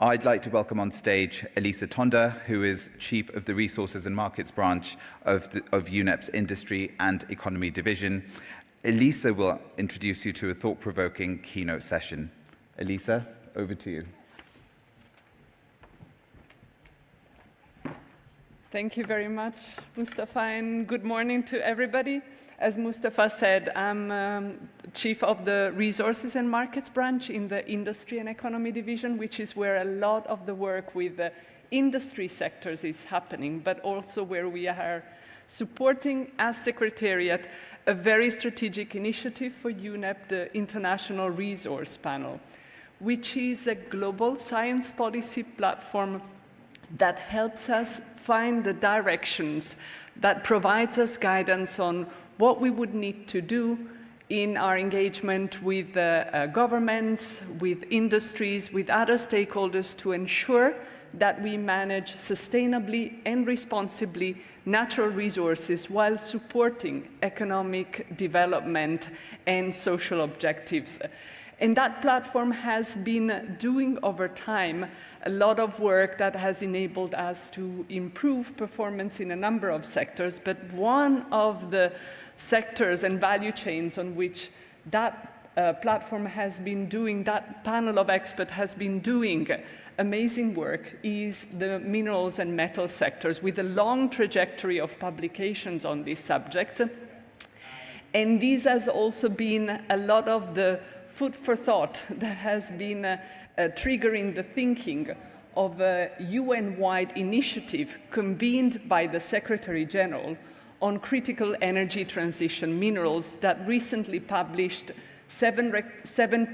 I'd like to welcome on stage Elisa Tonda, who is Chief of the Resources and Markets Branch of UNEP's Industry and Economy Division. Elisa will introduce you to a thought-provoking keynote session. Elisa, over to you. Thank you very much, Mustafa, and good morning to everybody. As Mustafa said, I'm Chief of the Resources and Markets Branch in the Industry and Economy Division, which is where a lot of the work with the industry sectors is happening, but also where we are supporting, as Secretariat, a very strategic initiative for UNEP, the International Resource Panel, which is a global science policy platform that helps us find the directions, that provides us guidance on what we would need to do in our engagement with governments, with industries, with other stakeholders to ensure that we manage sustainably and responsibly natural resources while supporting economic development and social objectives. And that platform has been doing over time a lot of work that has enabled us to improve performance in a number of sectors, but one of the sectors and value chains on which that platform has been doing, that panel of experts has been doing amazing work is the minerals and metal sectors, with a long trajectory of publications on this subject. And this has also been a lot of the food for thought that has been triggering the thinking of a UN-wide initiative convened by the Secretary General on critical energy transition minerals that recently published seven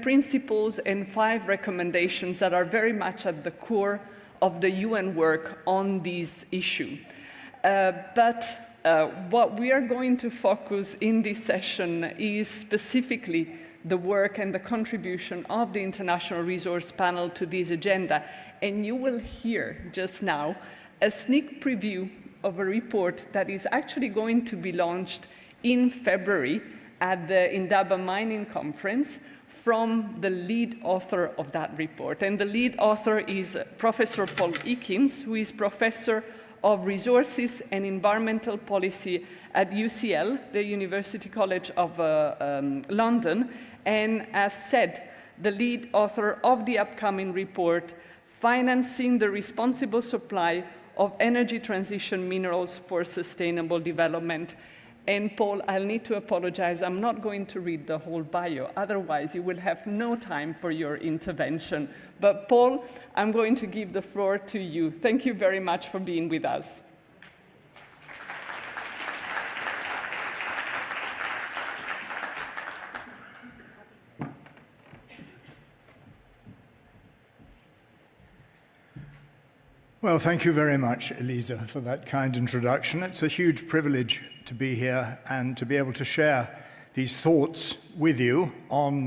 principles and 5 recommendations that are very much at the core of the UN work on this issue. What we are going to focus in this session is specifically the work and the contribution of the International Resource Panel to this agenda. And you will hear just now a sneak preview of a report that is actually going to be launched in February at the Indaba Mining Conference from the lead author of that report. And the lead author is Professor Paul Ekins, who is Professor of Resources and Environmental Policy at UCL, the University College of London, and as said, the lead author of the upcoming report, Financing the Responsible Supply of Energy Transition Minerals for Sustainable Development. And Paul, I'll need to apologize, I'm not going to read the whole bio, otherwise you will have no time for your intervention. But Paul, I'm going to give the floor to you. Thank you very much for being with us. Well, thank you very much, Elisa, for that kind introduction. It's a huge privilege to be here and to be able to share these thoughts with you on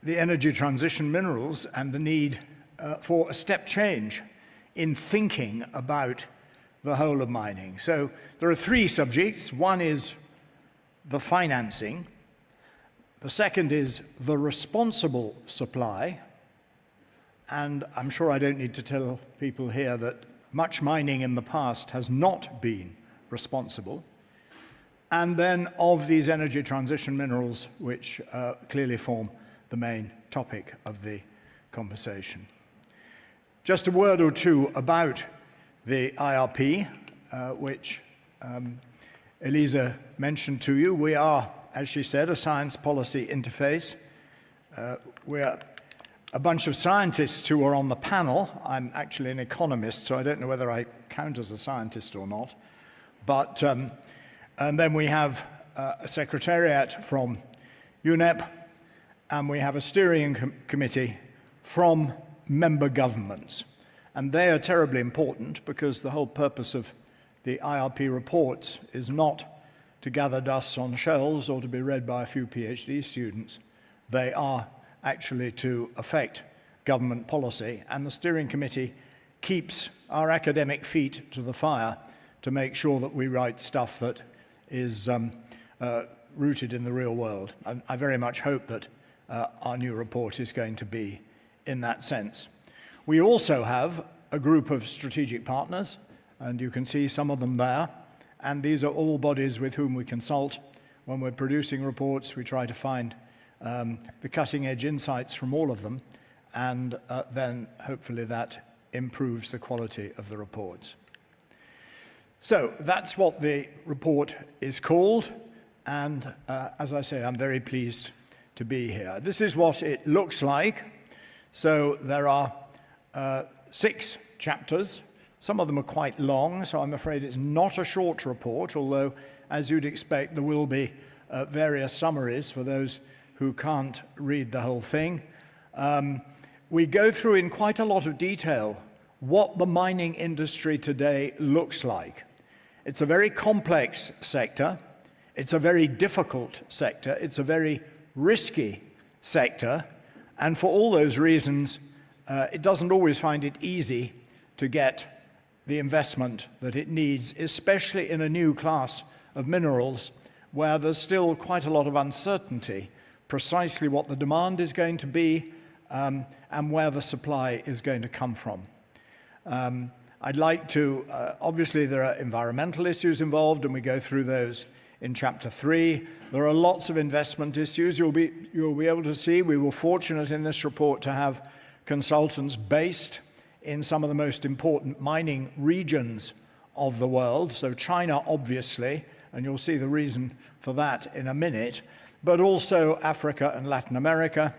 the energy transition minerals and the need for a step change in thinking about the whole of mining. So there are 3 subjects. One is the financing. The second is the responsible supply. And I'm sure I don't need to tell people here that much mining in the past has not been responsible. And then of these energy transition minerals, which clearly form the main topic of the conversation. Just a word or two about the IRP, which Elisa mentioned to you. We are, as she said, a science policy interface. We're a bunch of scientists who are on the panel. I'm actually an economist, so I don't know whether I count as a scientist or not. But, and then we have a secretariat from UNEP, and we have a steering committee from member governments. And they are terribly important because the whole purpose of the IRP reports is not to gather dust on shelves or to be read by a few PhD students. They are actually to affect government policy, and the steering committee keeps our academic feet to the fire to make sure that we write stuff that is rooted in the real world. And I very much hope that our new report is going to be in that sense. We also have a group of strategic partners, and you can see some of them there. And these are all bodies with whom we consult. When we're producing reports, we try to find the cutting-edge insights from all of them, and then hopefully that improves the quality of the reports. So that's what the report is called, and as I say, I'm very pleased to be here. This is what it looks like. So there are 6 chapters. Some of them are quite long, so I'm afraid it's not a short report, although, as you'd expect, there will be various summaries for those who can't read the whole thing. We go through in quite a lot of detail what the mining industry today looks like. It's a very complex sector. It's a very difficult sector. It's a very risky sector. And for all those reasons, it doesn't always find it easy to get the investment that it needs, especially in a new class of minerals where there's still quite a lot of uncertainty precisely what the demand is going to be and where the supply is going to come from. I'd like to, obviously there are environmental issues involved, and we go through those in chapter 3. There are lots of investment issues. You'll be able to see we were fortunate in this report to have consultants based in some of the most important mining regions of the world. So China, obviously, and you'll see the reason for that in a minute, but also Africa and Latin America,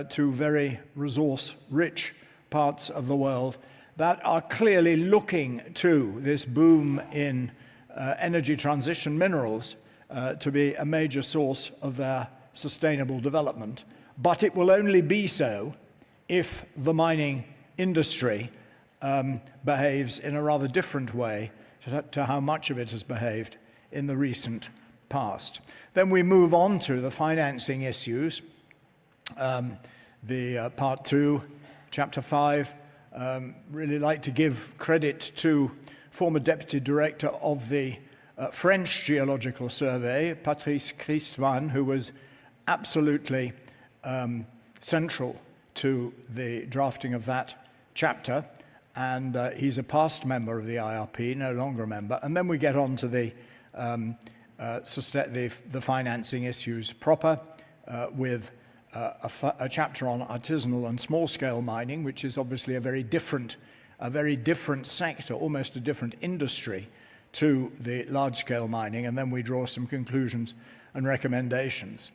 2 very resource-rich parts of the world that are clearly looking to this boom in energy transition minerals to be a major source of their sustainable development. But it will only be so if the mining industry behaves in a rather different way to how much of it has behaved in the recent past. Then we move on to the financing issues. The part 2, chapter 5, really like to give credit to former deputy director of the French Geological Survey, Patrice Christman, who was absolutely central to the drafting of that chapter, and he's a past member of the IRP, no longer a member. And then we get on to the financing issues proper, with a chapter on artisanal and small-scale mining, which is obviously a very different sector, almost a different industry to the large-scale mining, and then we draw some conclusions and recommendations.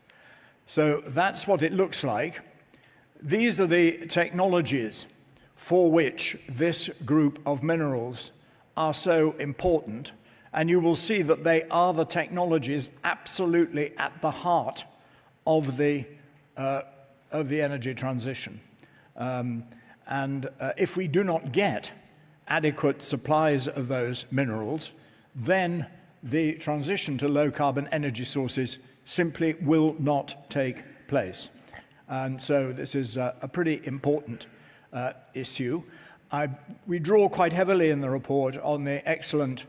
So that's what it looks like. These are the technologies for which this group of minerals are so important, and you will see that they are the technologies absolutely at the heart of the energy transition. If we do not get adequate supplies of those minerals, then the transition to low-carbon energy sources simply will not take place. And so this is a pretty important issue. We draw quite heavily in the report on the excellent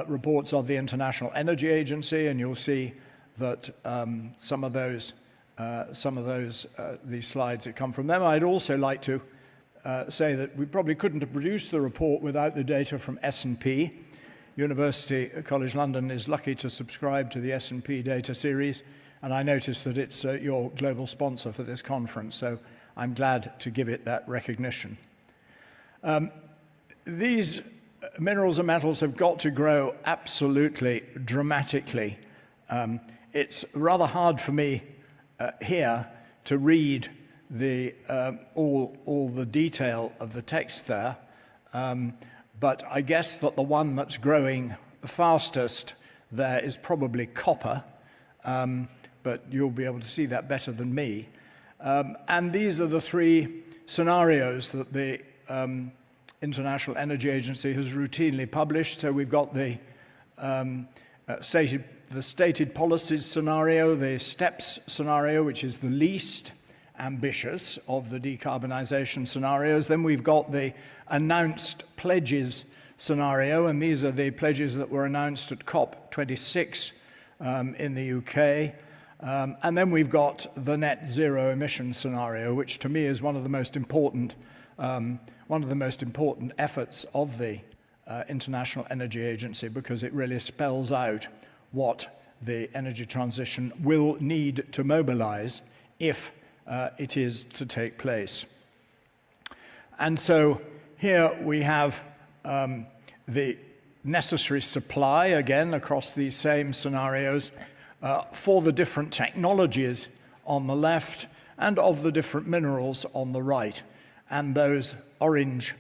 reports of the International Energy Agency, and you'll see that some of these slides that come from them. I'd also like to say that we probably couldn't have produced the report without the data from S&P. University College London is lucky to subscribe to the S&P data series, and I noticed that it's your global sponsor for this conference, so I'm glad to give it that recognition. These minerals and metals have got to grow absolutely dramatically. It's rather hard for me here to read all the detail of the text there, but I guess that the one that's growing fastest there is probably copper, but you'll be able to see that better than me. And these are the 3 scenarios that the International Energy Agency has routinely published. So we've got the stated policies scenario, the STEPS scenario, which is the least ambitious of the decarbonization scenarios. Then we've got the announced pledges scenario, and these are the pledges that were announced at COP26 in the UK. And then we've got the net zero emission scenario, which to me is one of the most important efforts of the International Energy Agency, because it really spells out what the energy transition will need to mobilize if it is to take place. And so here we have the necessary supply, again, across these same scenarios, for the different technologies on the left and of the different minerals on the right. And those orange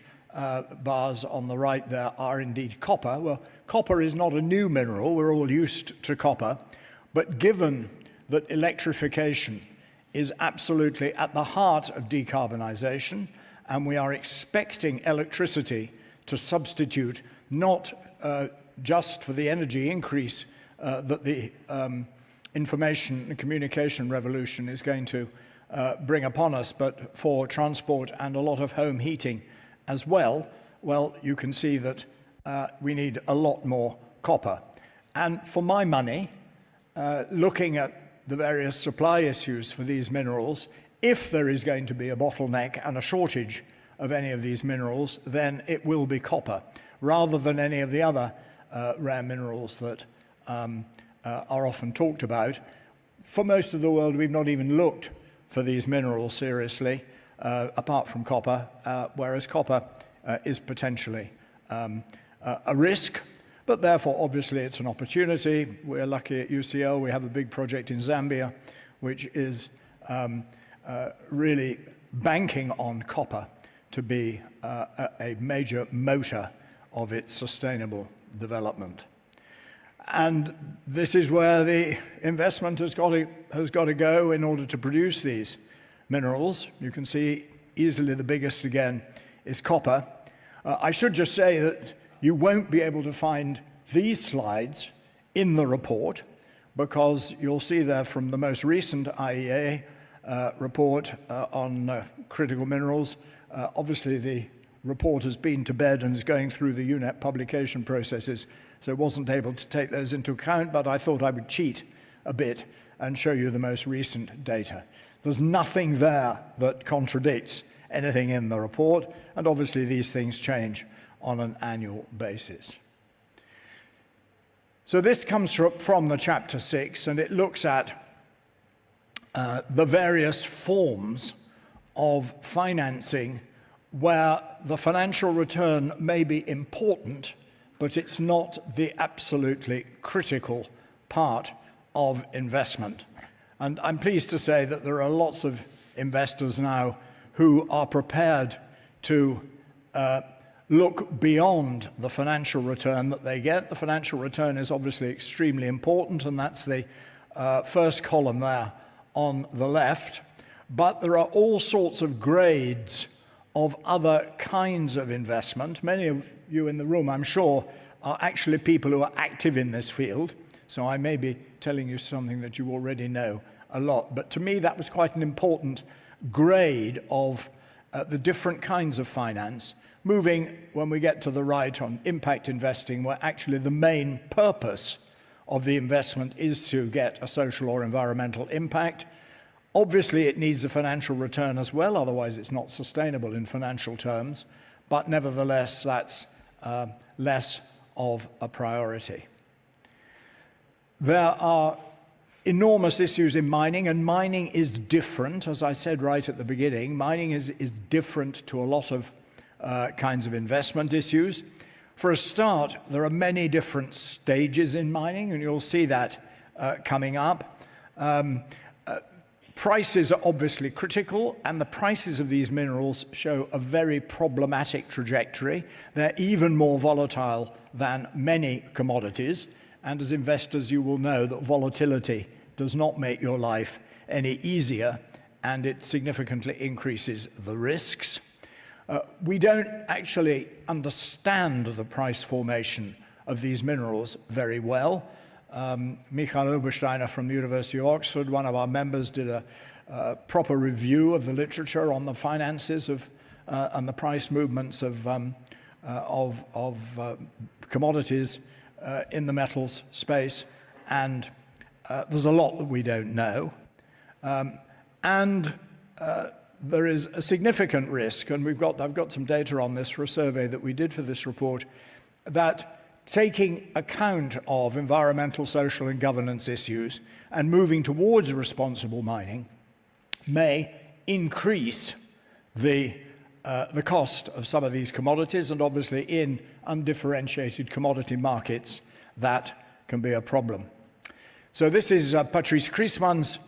bars on the right there are indeed copper. Well, copper is not a new mineral. We're all used to copper. But given that electrification is absolutely at the heart of decarbonization, and we are expecting electricity to substitute not just for the energy increase that the information and communication revolution is going to bring upon us, but for transport and a lot of home heating as well, well, you can see that we need a lot more copper. And for my money, looking at the various supply issues for these minerals, if there is going to be a bottleneck and a shortage of any of these minerals, then it will be copper, rather than any of the other rare minerals that are often talked about. For most of the world, we've not even looked for these minerals seriously, apart from copper, whereas copper is potentially a risk, but therefore, obviously, it's an opportunity. We're lucky at UCL. We have a big project in Zambia, which is really banking on copper to be a major motor of its sustainable development. And this is where the investment has got to go in order to produce these minerals. You can see easily the biggest again is copper. I should just say that you won't be able to find these slides in the report, because you'll see there from the most recent IEA report on critical minerals. Obviously, the report has been to bed and is going through the UNEP publication processes, so wasn't able to take those into account, but I thought I would cheat a bit and show you the most recent data. There's nothing there that contradicts anything in the report, and obviously these things change on an annual basis. So this comes from the chapter 6, and it looks at the various forms of financing where the financial return may be important, but it's not the absolutely critical part of investment. And I'm pleased to say that there are lots of investors now who are prepared to look beyond the financial return that they get. The financial return is obviously extremely important, and that's the first column there on the left. But there are all sorts of grades of other kinds of investment. Many of you in the room, I'm sure, are actually people who are active in this field. So I may be telling you something that you already know a lot. But to me, that was quite an important grade of the different kinds of finance, moving, when we get to the right, on impact investing, where actually the main purpose of the investment is to get a social or environmental impact. Obviously, it needs a financial return as well, otherwise it's not sustainable in financial terms, but nevertheless, that's less of a priority. There are enormous issues in mining, and mining is different, as I said right at the beginning. Mining is different to a lot of kinds of investment issues. For a start, there are many different stages in mining, and you'll see that coming up. Prices are obviously critical, and the prices of these minerals show a very problematic trajectory. They're even more volatile than many commodities, and as investors you will know that volatility does not make your life any easier, and it significantly increases the risks. We don't actually understand the price formation of these minerals very well. Michael Obersteiner from the University of Oxford, one of our members, did a proper review of the literature on the finances of and the price movements of commodities in the metals space, and there's a lot that we don't know. And there is a significant risk, and I've got some data on this for a survey that we did for this report, that taking account of environmental, social, and governance issues and moving towards responsible mining may increase the cost of some of these commodities, and obviously in undifferentiated commodity markets, that can be a problem. So this is Patrice Kriesmann's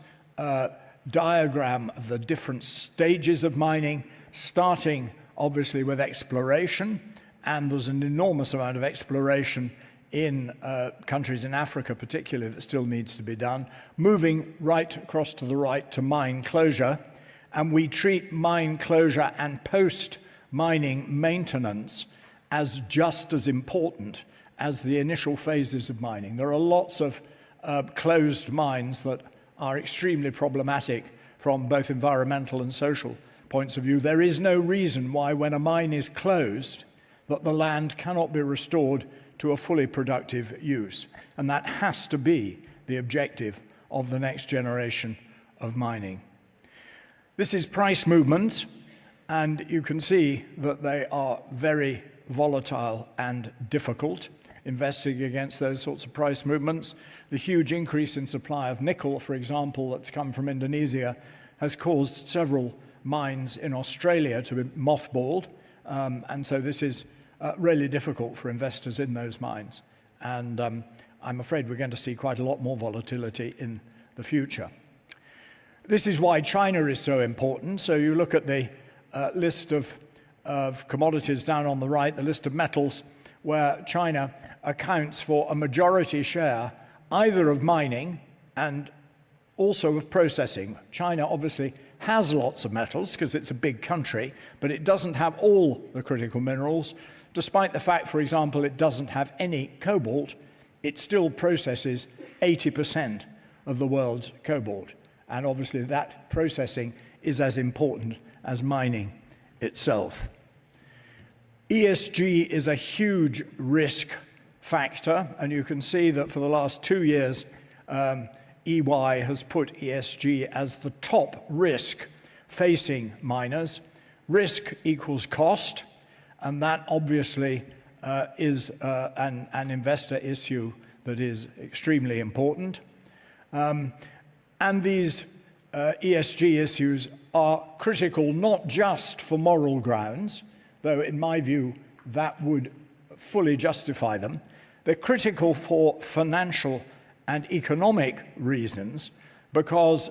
diagram of the different stages of mining, starting obviously with exploration, and there's an enormous amount of exploration in countries in Africa particularly that still needs to be done, moving right across to the right to mine closure, and we treat mine closure and post-mining maintenance as just as important as the initial phases of mining. There are lots of closed mines that are extremely problematic from both environmental and social points of view. There is no reason why, when a mine is closed, that the land cannot be restored to a fully productive use. And that has to be the objective of the next generation of mining. This is price movements, and you can see that they are very volatile and difficult, investing against those sorts of price movements. The huge increase in supply of nickel, for example, that's come from Indonesia, has caused several mines in Australia to be mothballed, and so this is really difficult for investors in those mines. And I'm afraid we're going to see quite a lot more volatility in the future. This is why China is so important. So you look at the list of commodities down on the right, the list of metals, where China accounts for a majority share either of mining and also of processing. China obviously has lots of metals because it's a big country, but it doesn't have all the critical minerals. Despite the fact, for example, it doesn't have any cobalt, it still processes 80% of the world's cobalt. And obviously that processing is as important as mining itself. ESG is a huge risk factor, and you can see that for the last 2 years, EY has put ESG as the top risk facing miners. Risk equals cost, and that obviously is an investor issue that is extremely important. And these ESG issues are critical not just for moral grounds, though in my view that would fully justify them. They're critical for financial and economic reasons, because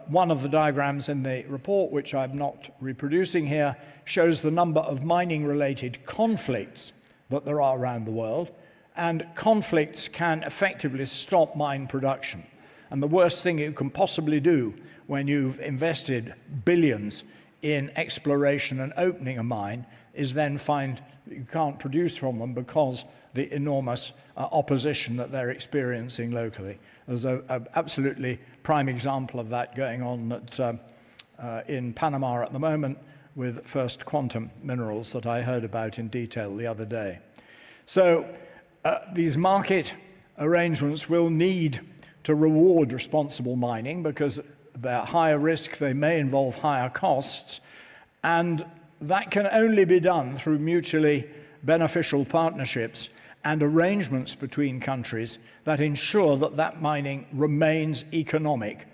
one of the diagrams in the report, which I'm not reproducing here, shows the number of mining-related conflicts that there are around the world, and conflicts can effectively stop mine production. And the worst thing you can possibly do when you've invested billions in exploration and opening a mine is then find that you can't produce from them because the enormous opposition that they're experiencing locally. There's an absolutely prime example of that going on in Panama at the moment with First Quantum Minerals that I heard about in detail the other day. So these market arrangements will need to reward responsible mining because they're higher risk, they may involve higher costs, and that can only be done through mutually beneficial partnerships and arrangements between countries that ensure that that mining remains economic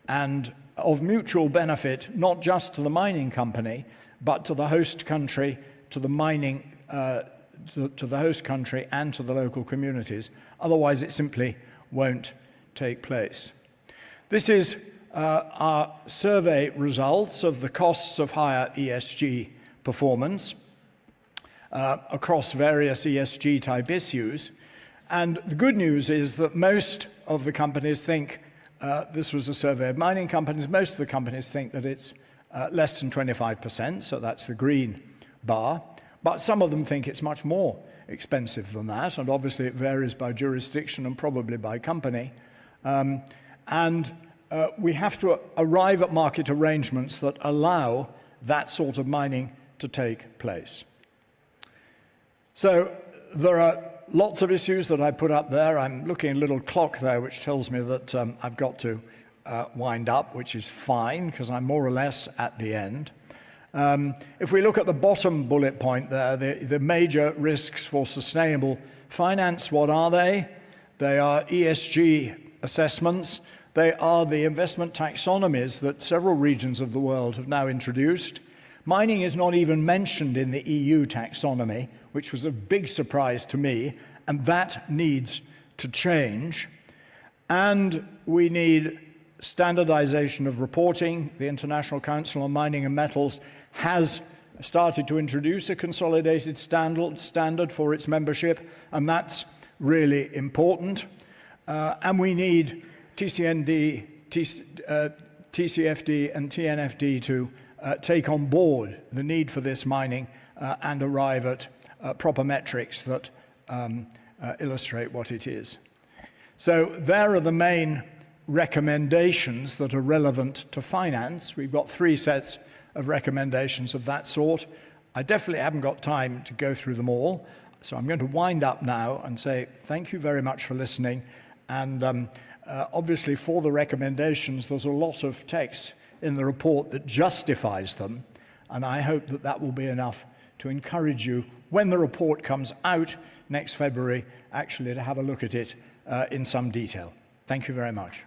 and of mutual benefit, not just to the mining company, but to the host country, to the mining, to the host country and to the local communities. Otherwise, it simply won't take place. This is our survey results of the costs of higher ESG performance across various ESG type issues. And the good news is that most of the companies think, this was a survey of mining companies, most of the companies think that it's less than 25%, so that's the green bar. But some of them think it's much more expensive than that, and obviously it varies by jurisdiction and probably by company. We have to arrive at market arrangements that allow that sort of mining to take place. So there are lots of issues that I put up there. I'm looking at a little clock there which tells me that I've got to wind up, which is fine because I'm more or less at the end. If we look at the bottom bullet point there, the major risks for sustainable finance, what are they? They are ESG assessments. They are the investment taxonomies that several regions of the world have now introduced. Mining is not even mentioned in the EU taxonomy, which was a big surprise to me, and that needs to change. And we need standardization of reporting. The International Council on Mining and Metals has started to introduce a consolidated standard for its membership, and that's really important. And we need TCFD and TNFD to take on board the need for this mining and arrive at proper metrics that illustrate what it is. So there are the main recommendations that are relevant to finance. We've got 3 sets of recommendations of that sort. I definitely haven't got time to go through them all, so I'm going to wind up now and say thank you very much for listening. And obviously for the recommendations, there's a lot of text in the report that justifies them, and I hope that that will be enough to encourage you, when the report comes out next February, actually to have a look at it in some detail. Thank you very much.